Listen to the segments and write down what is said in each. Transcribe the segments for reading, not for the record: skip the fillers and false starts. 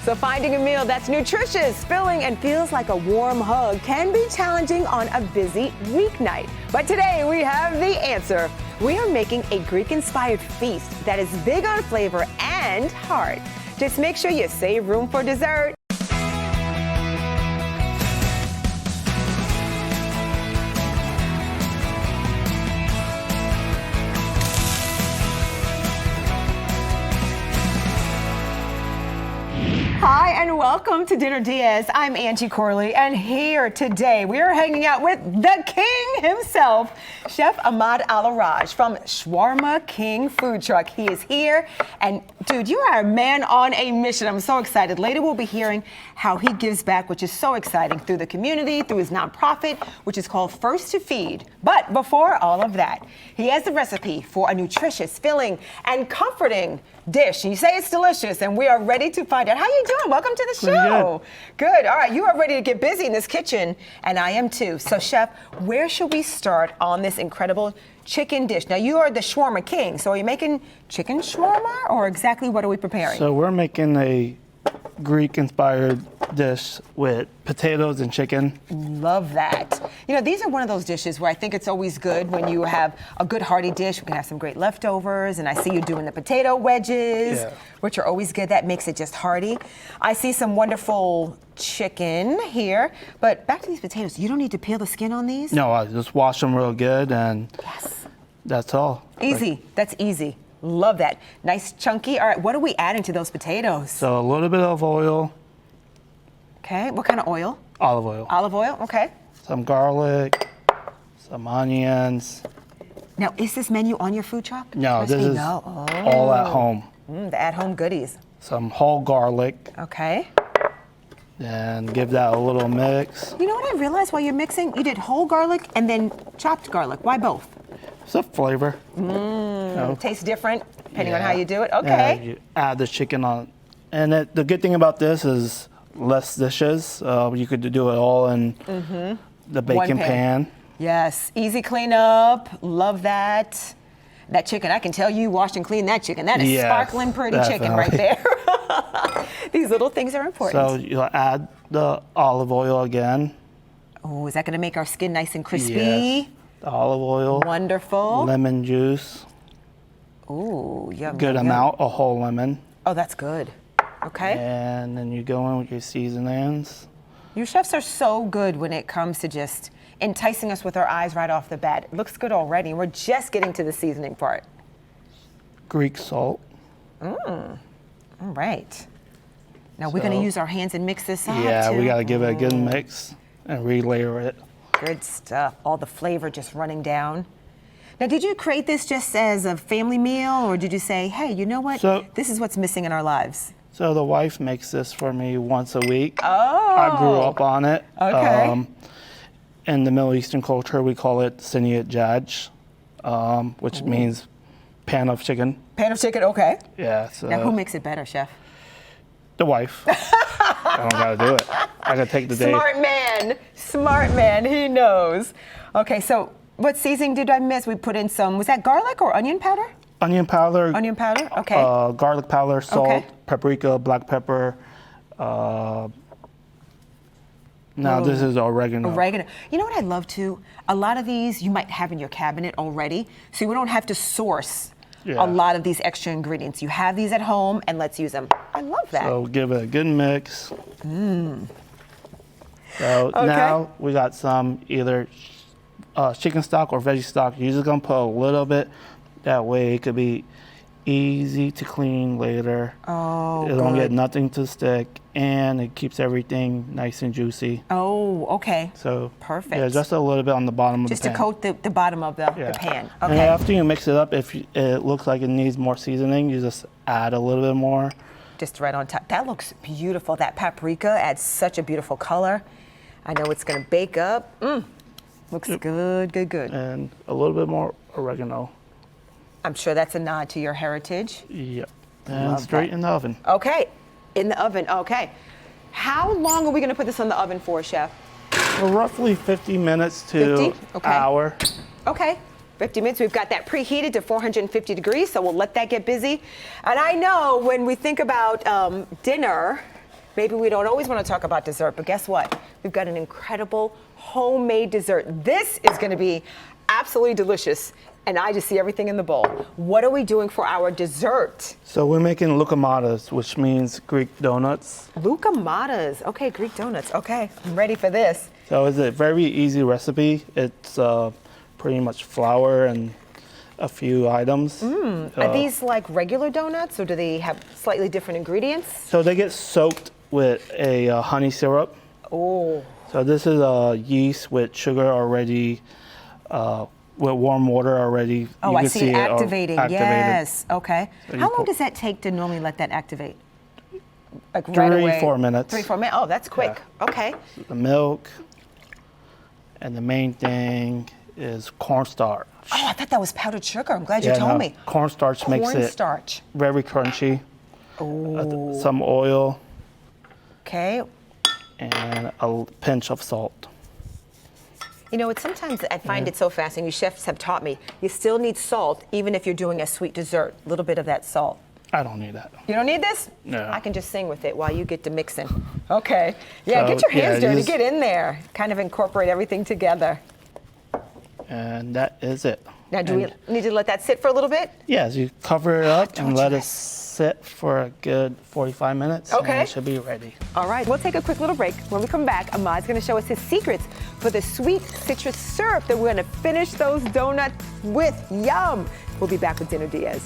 So finding a meal that's nutritious, filling, and feels like a warm hug can be challenging on a busy weeknight. But today we have the answer. We are making a Greek-inspired feast that is big on flavor and heart. Just make sure you save room for dessert. Hi, and welcome to Dinner DeeAs. I'm Angie Corley, and here today we are hanging out with the king himself, Chef Ahmad Alaraj from Shawarma King Food Truck. He is here, and dude, you are a man on a mission. I'm so excited. Later we'll be hearing how he gives back, which is so exciting, through the community, through his nonprofit, which is called First to Feed. But before all of that, he has the recipe for a nutritious, filling, and comforting dish. You say it's delicious, and we are ready to find out. How you doing? Welcome to the show. Good. All right, you are ready to get busy in this kitchen, and I am too. So, Chef, where should we start on this incredible chicken dish? Now, you are the Shawarma King, so are you making chicken shawarma, or exactly what are we preparing? So we're making a Greek-inspired dish with potatoes and chicken. Love that. You know, these are one of those dishes where I think it's always good when you have a good hearty dish. We can have some great leftovers, and I see you doing the potato wedges, which are always good. That makes it just hearty. I see some wonderful chicken here, but back to these potatoes. You don't need to peel the skin on these? No, I just wash them real good, and that's all. Easy. That's easy. Love that. Nice chunky. All right, what are we adding to those potatoes? So a little bit of oil. Okay, what kind of oil? Olive oil. Olive oil, okay. Some garlic, some onions. Now, is this menu on your food truck? No, this is all at home. The at-home goodies. Some whole garlic. Okay. And give that a little mix. You know what I realized while you're mixing? You did whole garlic and then chopped garlic. Why both? It's a flavor. You know. Tastes different depending on how you do it. Okay. And you add the chicken on. And the good thing about this is less dishes. You could do it all in the baking pan. Yes, easy cleanup. Love that. That chicken, I can tell you washed and cleaned that chicken. That is sparkling pretty chicken right there. These little things are important. So you'll add the olive oil again. Oh, is that going to make our skin nice and crispy? Yes. The olive oil. Wonderful. Lemon juice. Ooh, yum. Good amount, a whole lemon. Oh, that's good. Okay. And then you go in with your seasonings. You chefs are so good when it comes to just enticing us with our eyes right off the bat. It looks good already, and we're just getting to the seasoning part. Greek salt. All right. Now we're going to use our hands and mix this up. Yeah, we got to give it a good mix and relayer it. Good stuff. All the flavor just running down. Now, did you create this just as a family meal, or did you say, hey, you know what? This is what's missing in our lives? So the wife makes this for me once a week. Oh. I grew up on it. Okay. In the Middle Eastern culture, we call it siniyat jaj, which means pan of chicken. Pan of chicken, okay. Yeah. So now, who makes it better, Chef? The wife. I don't gotta do it. I gotta take the day. Smart man, he knows. Okay, so what seasoning did I miss? We put in some, was that garlic or onion powder? Onion powder. Onion powder, okay. Garlic powder, salt, paprika, black pepper. Now this is oregano. Oregano. You know what I love too? A lot of these you might have in your cabinet already, so we don't have to source a lot of these extra ingredients. You have these at home, and let's use them. I love that. So give it a good mix. So now we got some either chicken stock or veggie stock. You're just gonna put a little bit. That way it could be easy to clean later. Oh, it don't get nothing to stick, and it keeps everything nice and juicy. Oh, okay. So perfect. Yeah, just a little bit on the bottom of the pan. Just to coat the bottom of the pan. Okay. And after you mix it up, if it looks like it needs more seasoning, you just add a little bit more. Just right on top. That looks beautiful. That paprika adds such a beautiful color. I know it's going to bake up. Looks good, good, good. And a little bit more oregano. I'm sure that's a nod to your heritage. Yep. And straight in the oven. Okay. In the oven. Okay. How long are we going to put this on the oven for, Chef? Well, roughly 50 minutes to an hour. Okay. 50 minutes. We've got that preheated to 450 degrees, so we'll let that get busy. And I know when we think about dinner, maybe we don't always want to talk about dessert, but guess what? We've got an incredible homemade dessert. This is going to be absolutely delicious, and I just see everything in the bowl. What are we doing for our dessert? So we're making loukoumades, which means Greek donuts. Loukoumades. Okay, Greek donuts. Okay, I'm ready for this. So it's a very easy recipe. It's pretty much flour and a few items. Are these like regular donuts, or do they have slightly different ingredients? So they get soaked with a honey syrup. Oh. So this is yeast with sugar already, with warm water already. Oh, You I can see it activating. activated. Yes. Okay. So you How long put- does that take to normally let that activate? Like 3-4 minutes. 3-4 minutes. Oh, that's quick. Okay. The milk, and the main thing is cornstarch. Oh, I thought that was powdered sugar. I'm glad you told me. Cornstarch makes it Cornstarch. very crunchy. Some oil Okay. and a pinch of salt. You know, it's sometimes I find it so fascinating. You chefs have taught me you still need salt even if you're doing a sweet dessert. A little bit of that salt. I don't need that. You don't need this? No. I can just sing with it while you get to mixing. Okay. Yeah, So, get your hands yeah, dirty. use- Get in there. Kind of incorporate everything together. And that is it. Now, do we need to let that sit for a little bit? Yes, you cover it up told and you let it this. sit for a good 45 minutes. Okay. And it should be ready. All right, we'll take a quick little break. When we come back, Ahmad's going to show us his secrets for the sweet citrus syrup that we're going to finish those donuts with. Yum! We'll be back with Dinner DeeAs.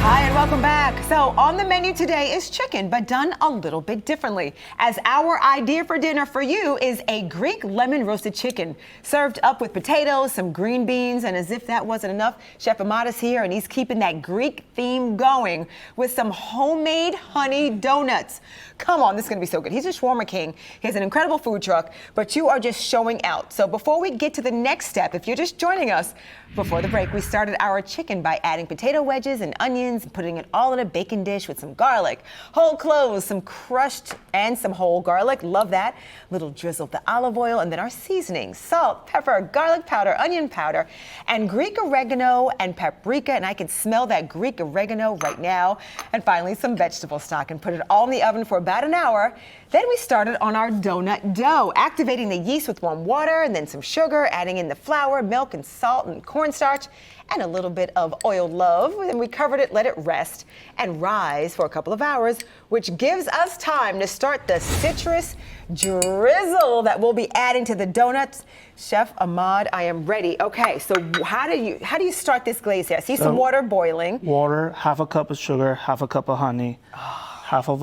Hi, and welcome back. So on the menu today is chicken, but done a little bit differently. As our idea for dinner for you is a Greek lemon roasted chicken, served up with potatoes, some green beans, and as if that wasn't enough, Chef Ahmad is here, and he's keeping that Greek theme going with some homemade honey donuts. Come on, this is gonna be so good. He's a Shawarma King. He has an incredible food truck, but you are just showing out. So before we get to the next step, if you're just joining us, before the break, we started our chicken by adding potato wedges and onions, and putting it all in a baking dish with some garlic, whole cloves, some crushed and some whole garlic. Love that. Little drizzle of the olive oil, and then our seasonings: salt, pepper, garlic powder, onion powder, and Greek oregano and paprika. And I can smell that Greek oregano right now. And finally, some vegetable stock, and put it all in the oven for about an hour. Then we started on our donut dough, activating the yeast with warm water and then some sugar, adding in the flour, milk, and salt and cornstarch, and a little bit of oiled love. Then we covered it, let it rest and rise for a couple of hours, which gives us time to start the citrus drizzle that we'll be adding to the donuts. Chef Ahmad, I am ready. Okay, so how do you start this glaze here? I see some water boiling. Water, half a cup of sugar, half a cup of honey, half of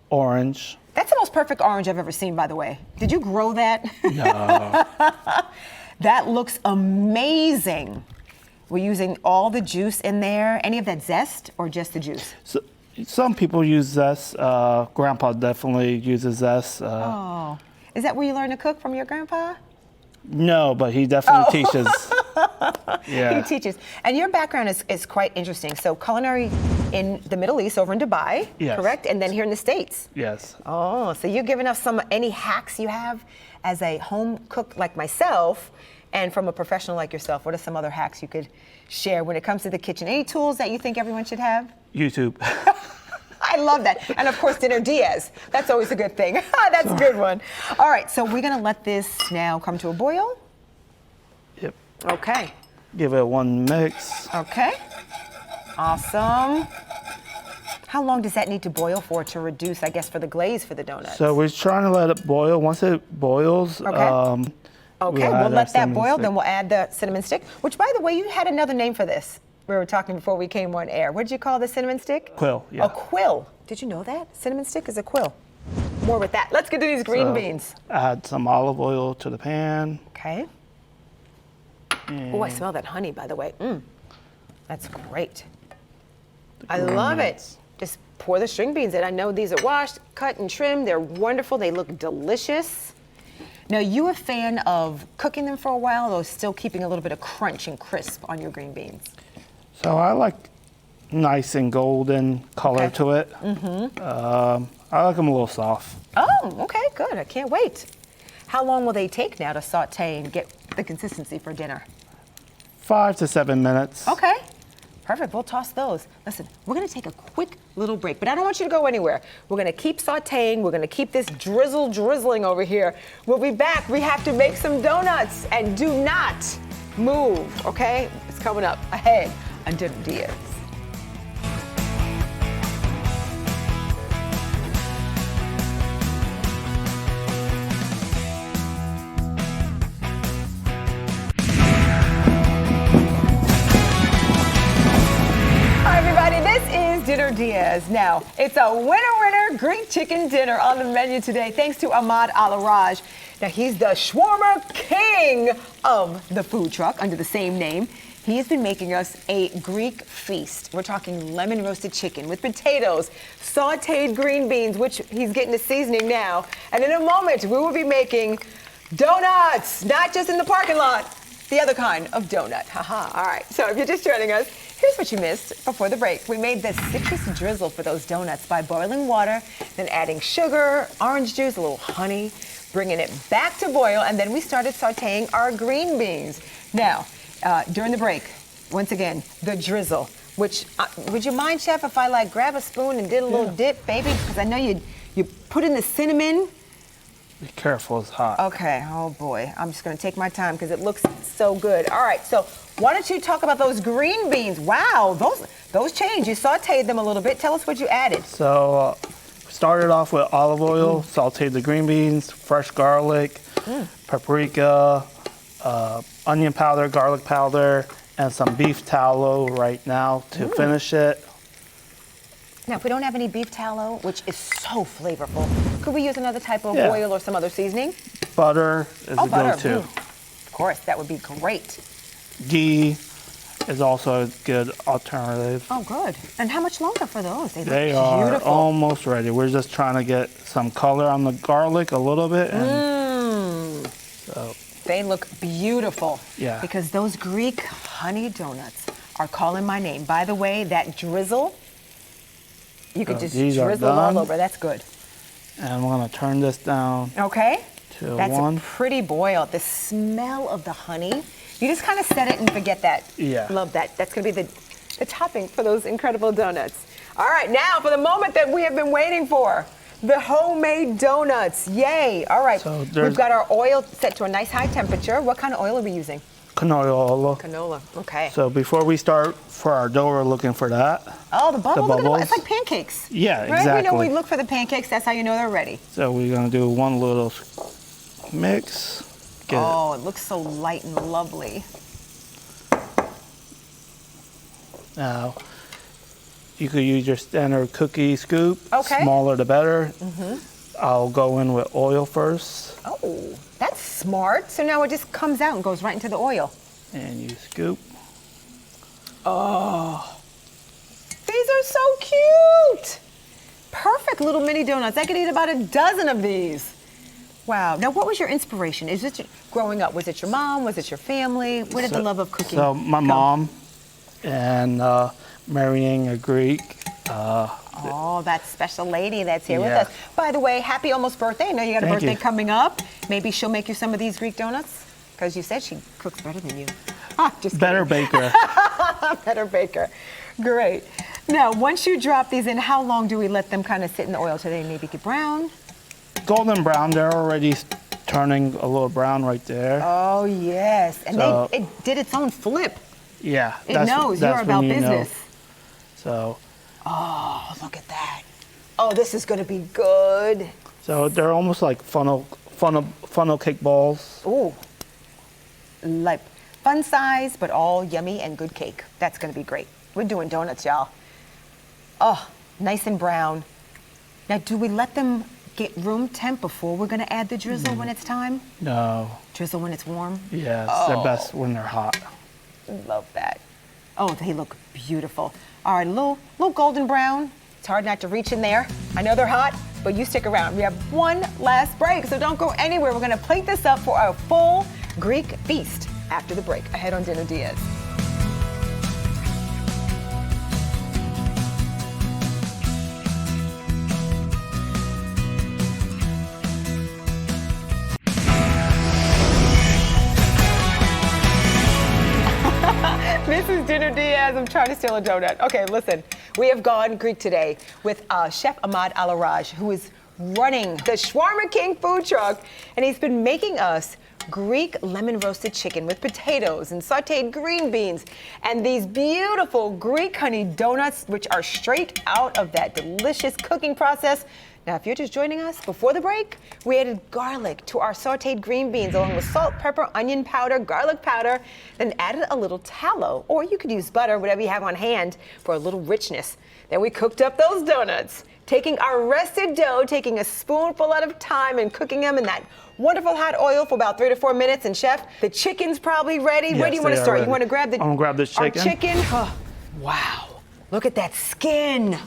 orange. That's the most perfect orange I've ever seen, by the way. Did you grow that? No. That looks amazing. We're using all the juice in there. Any of that zest or just the juice? So, some people use zest. Grandpa definitely uses zest. Oh, is that where you learned to cook, from your grandpa? No, but he definitely teaches. Yeah. He teaches. And your background is quite interesting. So culinary in the Middle East, over in Dubai, Yes. correct? And then here in the States. Yes. Oh, so you're giving us any hacks you have as a home cook like myself, and from a professional like yourself. What are some other hacks you could share when it comes to the kitchen? Any tools that you think everyone should have? YouTube. I love that. And of course, Dinner DeeAs. That's always a good thing. That's a good one. All right, so we're gonna let this now come to a boil. Yep. Okay. Give it one mix. Okay. Awesome. How long does that need to boil for to reduce, I guess, for the glaze for the donuts? So we're trying to let it boil. Once it boils, Okay. Okay, we'll we'll add let our that cinnamon boil, stick. then we'll add the cinnamon stick, which, by the way, you had another name for this. We were talking before we came on air. What did you call the cinnamon stick? Quill, yeah. A quill. Did you know that? Cinnamon stick is a quill. More with that. Let's get to these green So, beans. Add some olive oil to the pan. Okay. Oh, I smell that honey, by the way. That's great. I love it. Just pour the string beans in. I know these are washed, cut, and trimmed. They're wonderful. They look delicious. Now, you a fan of cooking them for a while, or still keeping a little bit of crunch and crisp on your green beans? So I like nice and golden color Okay. to it. I like them a little soft. Oh, okay, good. I can't wait. How long will they take now to saute and get the consistency for dinner? 5 to 7 minutes. Okay, perfect. We'll toss those. Listen, we're gonna take a quick little break, but I don't want you to go anywhere. We're gonna keep sauteing. We're gonna keep this drizzling over here. We'll be back. We have to make some donuts, and do not move, okay? It's coming up ahead on Dinner DeeAs. Dinner DeeAs. Now, it's a winner Greek chicken dinner on the menu today, thanks to Ahmad Alaraj. Now, he's the Shawarma King of the food truck under the same name. He has been making us a Greek feast. We're talking lemon roasted chicken with potatoes, sauteed green beans, which he's getting the seasoning now. And in a moment, we will be making donuts, not just in the parking lot, the other kind of donut. Haha. All right. So if you're just joining us, here's what you missed before the break. We made this citrus drizzle for those donuts by boiling water, then adding sugar, orange juice, a little honey, bringing it back to boil, and then we started sauteing our green beans. Now, during the break, once again, the drizzle, which, would you mind, Chef, if I grab a spoon and did a little dip, baby? Because I know you put in the cinnamon. Be careful, it's hot. Okay, oh boy. I'm just gonna take my time because it looks so good. All right, so why don't you talk about those green beans? Wow, those changed. You sauteed them a little bit. Tell us what you added. So, started off with olive oil, sauteed the green beans, fresh garlic, paprika, onion powder, garlic powder, and some beef tallow right now to finish it. Now, if we don't have any beef tallow, which is so flavorful, could we use another type of oil or some other seasoning? Butter is a go-to. Of course, that would be great. Ghee is also a good alternative. Oh, good. And how much longer for those? They look are beautiful. almost ready. We're just trying to get some color on the garlic a little bit. And so they look beautiful. Yeah. Because those Greek honey donuts are calling my name. By the way, that drizzle, you could just drizzle all over. That's good. And we're going to turn this down. Okay. To That's one. a pretty boil. The smell of the honey, you just kind of set it and forget that. Yeah. Love that. That's going to be the topping for those incredible donuts. All right, now for the moment that we have been waiting for. The homemade donuts. Yay. All right. So we've got our oil set to a nice high temperature. What kind of oil are we using? Canola. Canola. Okay. So before we start for our dough, we're looking for that. Oh, the bubbles. Look at bubbles. It's like pancakes. Yeah, right? exactly. We know we look for the pancakes. That's how you know they're ready. So we're going to do one little mix. Oh, it looks so light and lovely. Now, you could use your standard cookie scoop. Okay. Smaller the better. I'll go in with oil first. Oh, that's smart. So now it just comes out and goes right into the oil. And you scoop. Oh, these are so cute. Perfect little mini donuts. I could eat about a dozen of these. Wow. Now, what was your inspiration? Is it growing up? Was it your mom? Was it your family? Where did the love of cooking So my come? mom and marrying a Greek. Oh, that special lady that's here with Yeah. us. By the way, happy almost birthday. I know you got a Thank birthday you. coming up. Maybe she'll make you some of these Greek donuts? Because you said she cooks better than you. Ah, just Better kidding. baker. Better baker. Great. Now, once you drop these in, how long do we let them kind of sit in the oil till they maybe get brown? Golden brown. They're already turning a little brown right there. Oh, yes. And So- it did its own flip. Yeah. It knows you're when about you know. business. So Oh, look at that. Oh, this is going to be good. they're almost like funnel cake balls. Ooh. Like fun size, but all yummy and good cake. That's going to be great. We're doing donuts, y'all. Oh, nice and brown. Now, do we let them get room temp before we're going to add the drizzle when it's time? No. Drizzle when it's warm? Yeah, they're best when they're hot. Love that. Oh, they look beautiful. All right, a little golden brown. It's hard not to reach in there. I know they're hot, but you stick around. We have one last break, so don't go anywhere. We're gonna plate this up for our full Greek feast after the break. Ahead on Dinner DeeAs. Dinner DeeAs. I'm trying to steal a donut. Okay, listen. We have gone Greek today with Chef Ahmad Alaraj, who is running the Shawarma King Food Truck, and he's been making us Greek lemon roasted chicken with potatoes and sautéed green beans and these beautiful Greek honey donuts, which are straight out of that delicious cooking process. Now, if you're just joining us, before the break, we added garlic to our sautéed green beans along with salt, pepper, onion powder, garlic powder, then added a little tallow, or you could use butter, whatever you have on hand, for a little richness. Then we cooked up those donuts, taking our rested dough, taking a spoonful at a time and cooking them in that wonderful hot oil for about 3 to 4 minutes. And Chef, the chicken's probably ready. Yes, Where do you want to start? ready. You want to grab the I'm gonna grab this chicken. Our chicken? Oh, wow. Look at that skin.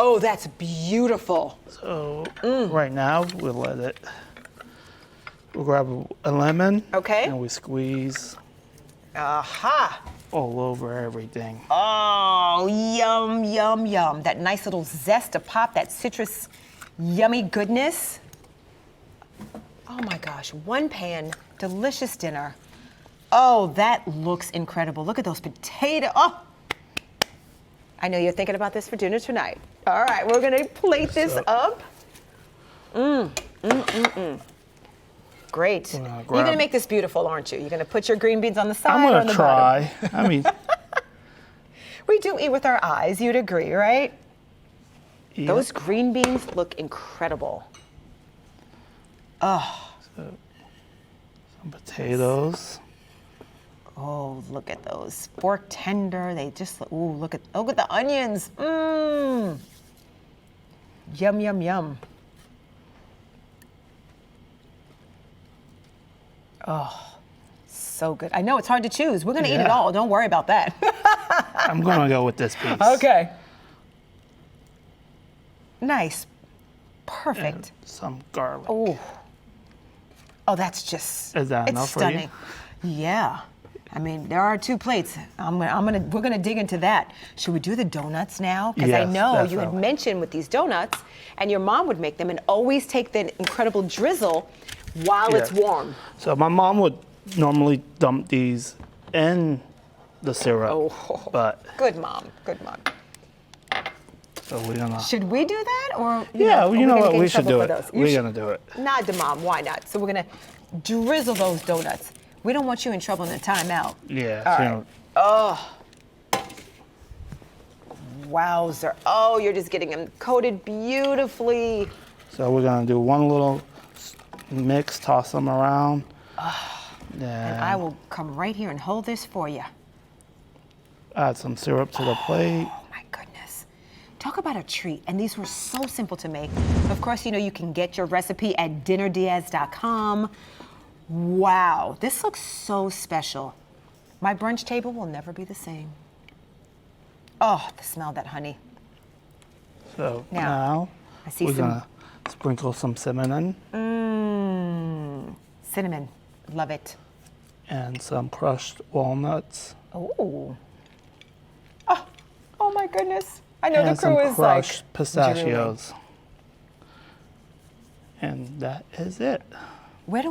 Oh, that's beautiful. So right now we'll grab a lemon. Okay. And we squeeze Aha. all over everything. Oh, yum, yum, yum. That nice little zest to pop, that citrus yummy goodness. Oh my gosh, one pan, delicious dinner. Oh, that looks incredible. Look at those potatoes. Oh, I know you're thinking about this for dinner tonight. All right, we're gonna plate this up. Great. You're gonna make this beautiful, aren't you? You're gonna put your green beans on the side I'm or on gonna the bottom? try. I mean, We do eat with our eyes, you'd agree, right? yeah. Those green beans look incredible. Oh, Some potatoes. oh, look at those. Fork tender, they just, ooh, look at the onions. Mmm. Yum, yum, yum. Oh, so good. I know it's hard to choose. We're gonna eat it Yeah. all, don't worry about that. I'm gonna go with this piece. Okay. Nice. Perfect. And some garlic. Oh. Oh, that's just. Is that it's enough for you? stunning. Yeah. I mean, there are 2 plates. We're gonna dig into that. Should we do the donuts now? Because I Yes, know you had definitely. mentioned with these donuts, and your mom would make them and always take the incredible drizzle while it's Yes. warm. So my mom would normally dump these in the syrup, Oh. but Good mom. Good mom. so we're gonna. Should we do that, or Yeah, are you know gonna what? get in We should trouble do for it. those? You We're should- gonna do it. Not the mom. Why not? So we're gonna drizzle those donuts. We don't want you in trouble in the timeout. Yeah. All so, right. Oh. Wowzer. Oh, you're just getting them coated beautifully. so we're gonna do one little mix, toss them around. And I will come right here and hold this for you. Add some syrup to the plate. Oh my goodness. Talk about a treat. And these were so simple to make. Of course, you know, you can get your recipe at dinnerdeas.com. Wow, this looks so special. My brunch table will never be the same. Oh, the smell of that honey. So Now, now I see we're some- gonna sprinkle some cinnamon Cinnamon, love it. and some crushed walnuts Oh. Oh my goodness. I know and the crew some is like crushed pistachios. And that is it. Where do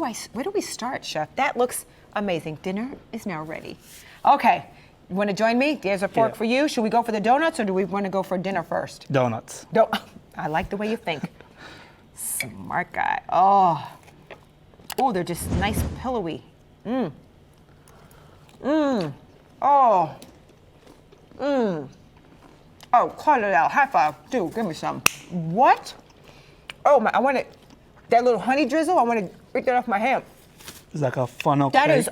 we start, Chef? That looks amazing. Dinner is now ready. Okay, you want to join me? There's a fork Yeah. for you. Should we go for the donuts or do we want to go for dinner first? Donuts. I like the way you think. Smart guy. Oh, they're just nice, pillowy. Oh, cut it out. High five. Dude, give me some. What? Oh my! I want it. That little honey drizzle. I want to break that off my hand. It's like a funnel That cake. is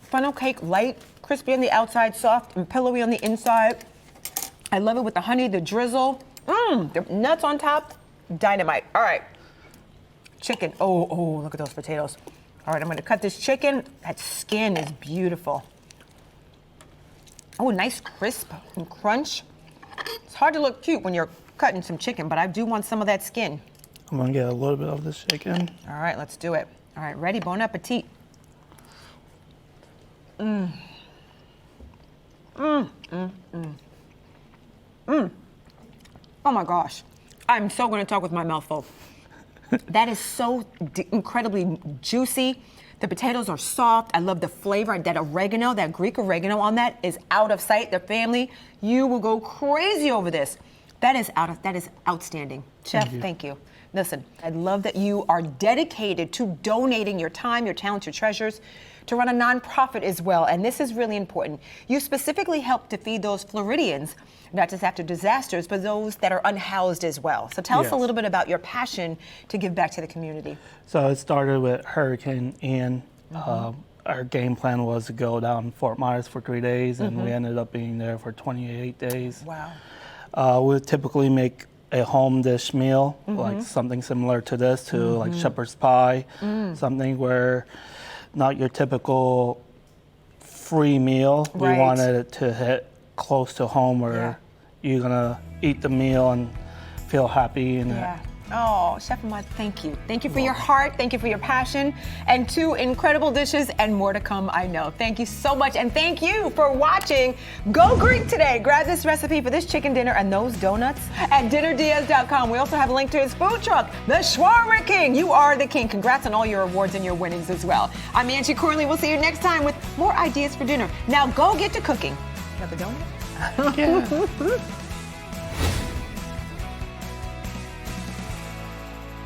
funnel cake, light, crispy on the outside, soft and pillowy on the inside. I love it with the honey, the drizzle. The nuts on top, dynamite. All right, chicken. Oh, look at those potatoes. All right, I'm gonna cut this chicken. That skin is beautiful. Oh, nice crisp and crunch. It's hard to look cute when you're cutting some chicken, but I do want some of that skin. I'm gonna get a little bit of this chicken. All right, let's do it. All right, ready? Bon appetit. Oh my gosh. I'm so gonna talk with my mouth full. That is so incredibly juicy. The potatoes are soft. I love the flavor. That oregano, that Greek oregano on that is out of sight. The family, you will go crazy over this. That is outstanding. Chef, thank you. Listen, I love that you are dedicated to donating your time, your talents, your treasures to run a nonprofit as well. And this is really important. You specifically help to feed those Floridians, not just after disasters, but those that are unhoused as well. So tell us a little bit about your passion to give back to the community. So it started with Hurricane Ian. Our game plan was to go down Fort Myers for 3 days, and we ended up being there for 28 days. Wow. We would typically make a home dish meal, like something similar to this, like shepherd's pie, something where not your typical free meal. Right. We wanted it to hit close to home where you're gonna eat the meal and feel happy in it. Oh, Chef Ahmad, thank you. Thank you for your heart. Thank you for your passion. And 2 incredible dishes and more to come, I know. Thank you so much. And thank you for watching Go Greek today. Grab this recipe for this chicken dinner and those donuts at dinnerdeas.com. We also have a link to his food truck, the Shawarma King. You are the king. Congrats on all your awards and your winnings as well. I'm Angie Corley. We'll see you next time with more ideas for dinner. Now go get to cooking. Got the donut? Yeah.